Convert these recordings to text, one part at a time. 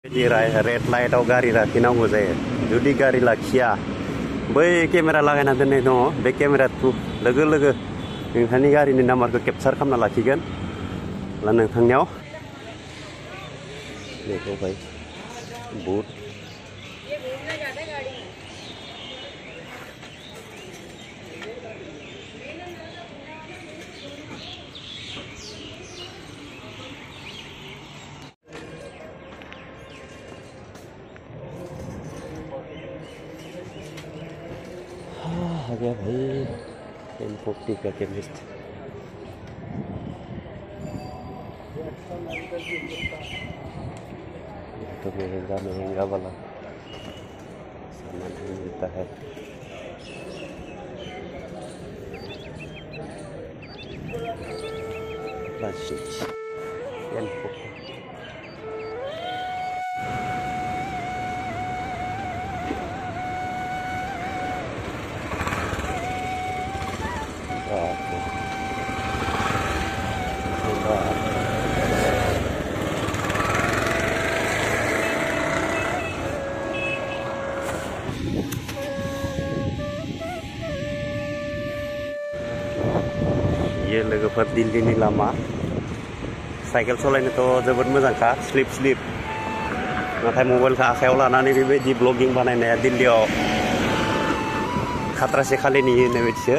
बिदि रेड लाइटआव गारि लाखिनांगौ जायो। जुदि गारि लाखिया बै केमेरा लागायना दोननाय दङ, बे केमेरा लोगो लोगो नोंथांनि गारिनि नाम्बारखौ केपचार खालामना लाखिगोन। अब्ला नोंथांनियाव बेखौहाय बुट आ गया भाई M40 का केमिस्ट। तो महंगा महंगा वाला सामान भी मिलता है। ये लोगोफोर दिल्लीनि लामा साइकेल सालायनोथ' जोबोद मोजांखा, स्लिप स्लिप। नाथाय मबाइलखौ आखायाव लानानै बेबायदि ब्लगिं बानायनाया दिल्लीयाव खाथ्रासे खालिनि होननाय बायदिसो।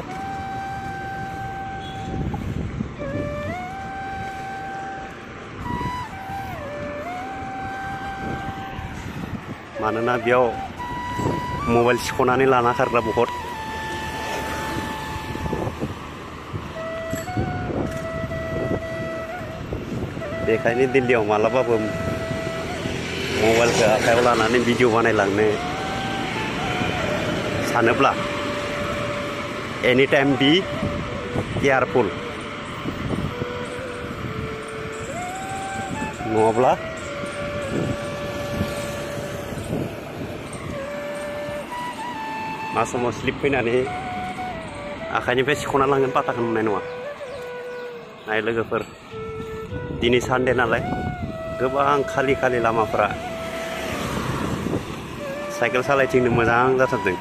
मानोना बेयाव मबाइल सिख'नानै लाना खारग्रा बहुत। बेखायनो दिल्लीयाव मालाबाबो मबाइलखौ आखायाव लानानै भिडिअ बानायलांनो सानोब्ला एनी टाइम बी केयारफुल, नङाब्ला मा समाव स्लिप फैनानै आखाइनिफ्राय सिख'ना लांगोन पात्ताखौ मोननाय नङा। नाय लोगोफोर, दिनै सानडे नालाय गोबां खालि खालि लामाफोरा साइकेल सालायथिंनो मोजां जाथारदों।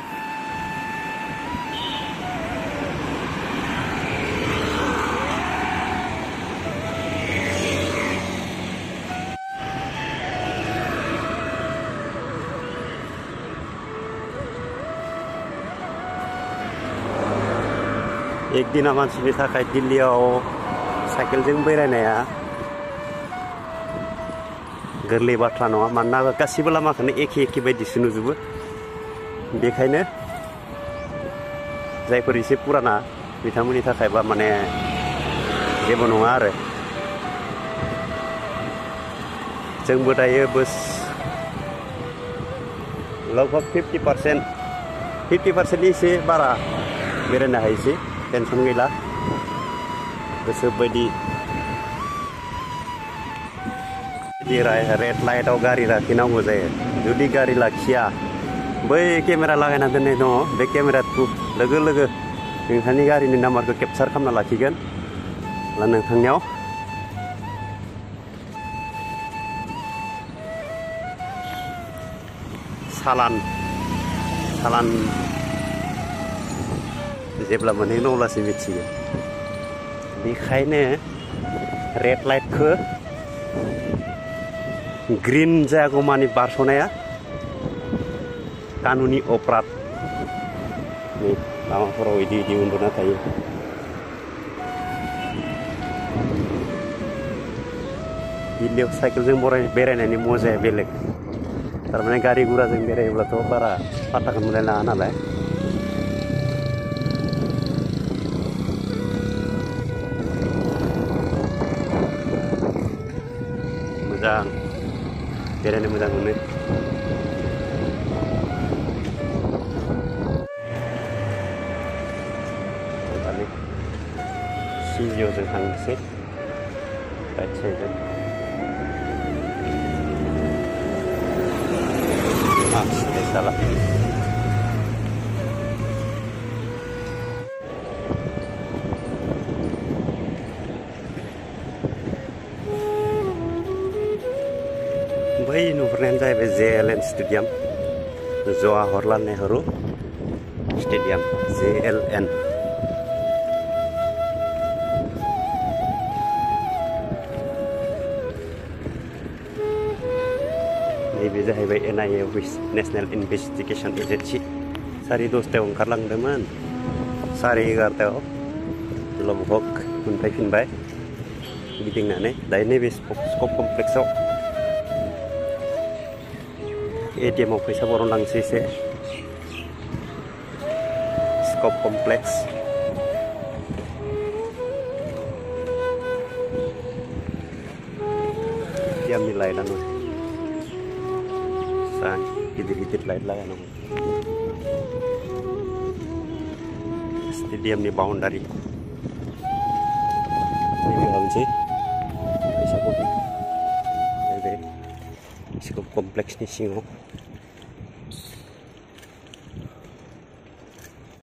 एक दिना मानसिनि थाखाय दिल्लीयाव साइकेलजों बेरायनाया गोरलै बाथ्रा नङा। मानोना गासिबो लामाखौनो एखे एखे बायदिसो नुजोबो। बेखायनो जायफोर एसे पुराना बिथांमोननि थाखायबा माने जेबो नङा आरो। जोंबो दायो लगभग 50% एसे बारा बेरायनो हायोसै, टेनसन गैला गोसो बायदि। रेड लाइटआव गारि लाखिनांगौ जायो। जुदि गारि लाखिया बै केमेरा लागायना दोननाय दङ, बे केमेरा लोगो लोगो नोंथांनि गारिनि नाम्बारखौ केपचार खालामना लाखिगोन। अब्ला नोंथांनियाव सालान जेब्ला मोनहैगोन अब्लासो मिथिगोन। बेखायनो रेड लाइटखौ ग्रीन जायागौमानि बारस'नाया कानुनि अपराध। नै लामाफोराव इदि उन्दुना थायो। दिल्लीयाव साइकेलजों बेरायनायनि मजाया बेलेग। थारमाने गारि गुराजों बेरायोब्लाथ' बारा पात्ताखौ मोनलाय लाङा नालाय। मोजां बेरायनो मोजां मोनो। सिजिअ'जों थांनोसै राइट साइडजों। साला बै नुहुरनाया Ini जाहैबाय JLN Stadium, Jawaharlal Nehru Stadium, JLN. Nैबे जाहैबाय NIA National Investigation Agency. 10:30 ओंखारलांदोंमोन, 11:30 लमभग मोनफैफिनबाय गिदिंनानै. दायो नैबे स्कप कमप्लेक्सआव ATM आव फैसा बरनलांसै एसे. स्कप कमप्लेक्स स्टेडियामनि लाइटआनो गिदिर लाइट लागायनांगौ. स्टेडियामनि बाउन्डारि नैबे हाबनोसै फैसाखौ बे स्कप कमप्लेक्सनि सिङाव.